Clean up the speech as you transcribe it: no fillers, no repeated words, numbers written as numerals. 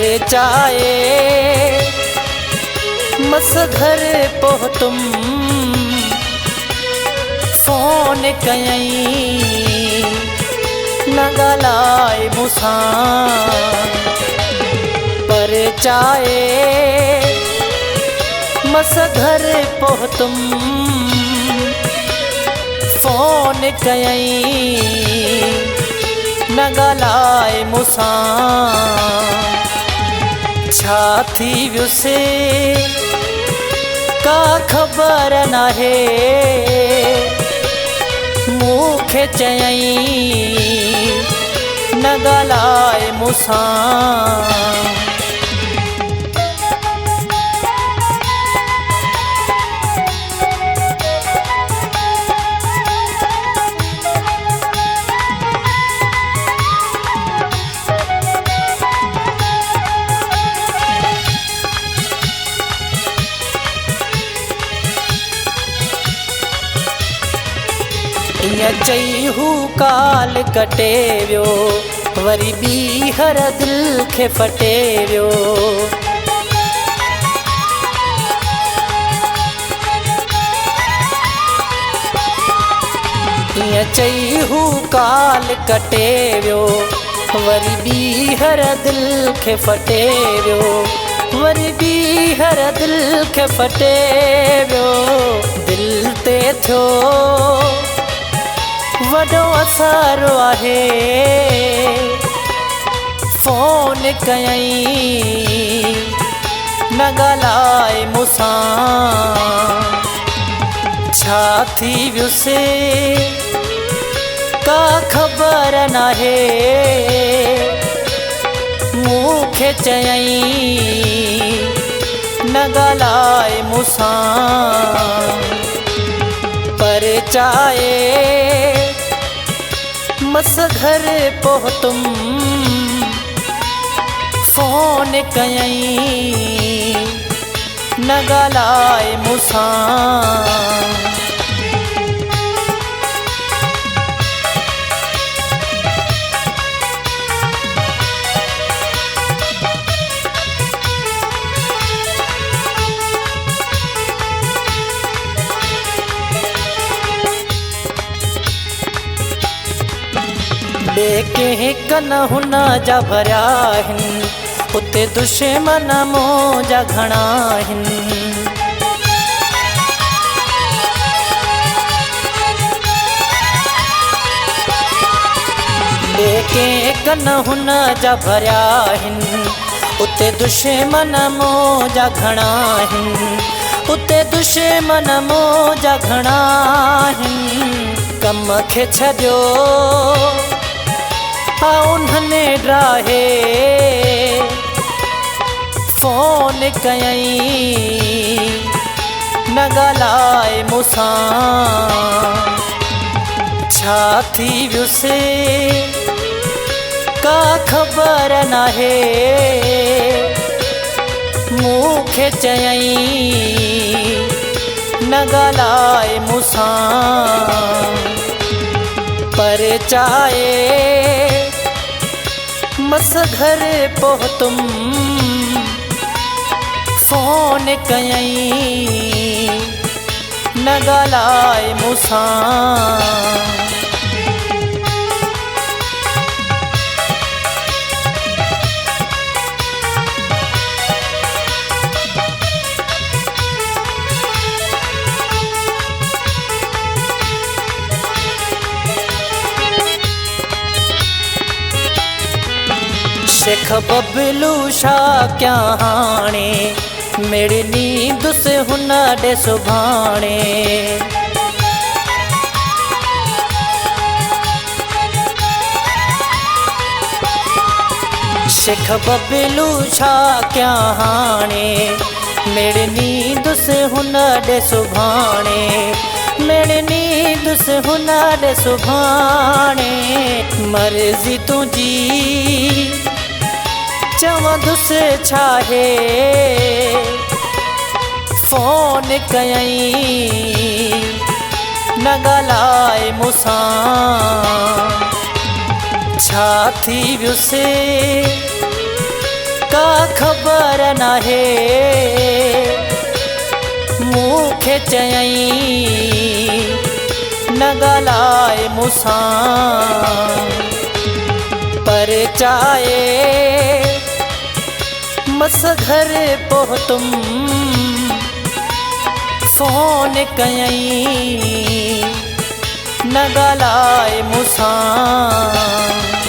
पर चाहे मस घर पहुतुम फोन कयई न ॻाल्हाए मूंसां। पर चाहे मस घर पहुतुम फोन कयई न ॻाल्हाए मूंसां। छा थी वियुसि का ख़बर नाहे, मूंखे चयई न ॻाल्हाए मूंसां। ईअं चई हू काल कटे वियो, वरी ॿीहर दिलि खे फटे वियो। ईअं चई हू काल कटे वियो, वरी ॿीहर दिलि खे फटे वियो। वरी ॿीहर दिलि खे फटे वियो। दिलि ते थियो वॾो असर आहे, फोन कयई न ॻाल्हाए मूंसां। छा थी वियुसि का ख़बर नाहे, मूंखे चयई न ॻाल्हाए मूंसां। पर चाहे मस घर पहुतुम फोन कयई न ॻाल्हाए मूंसां। कंहिं कन हुन जा भरिया आहिनि, उते दुश्मन मुंहिंजा घणा आहिनि। कंहिं कन हुन जा भरिया आहिनि, उते दुश्मन मुंहिंजा घणा आहिनि। उते दुश्मन मुंहिंजा घणा आहिनि। कम खे छॾियो उन्हनि ड्राहे, फोन कयई न ॻाल्हाए मूंसां। छा थी वियुसि का ख़बर नाहे, मूंखे चयई न ॻाल्हाए मूंसां। पर चाहे मस घर पहुतुम फोन कयई न ॻाल्हाए मूंसां। शेख बबलू छा क्या हाणे, मेरी नींद से हुन ॾे सुभाणे। शेख बबलू छा क्या हाणे, मेरी नींद से हुन ॾे सुभाणे। मेरी नींद से हुन ॾे सुभाणे। मर्ज़ी तुंहिंजी चवंदुसि छाहे, फोन कयई न ॻाल्हाए मूंसां। छा थी वियुसि का खबर नाहे मूंखे चयई न ॻाल्हाए मूंसां पर चाहे मस घर पहुतुम फोन कयई न ॻाल्हाए मूंसां।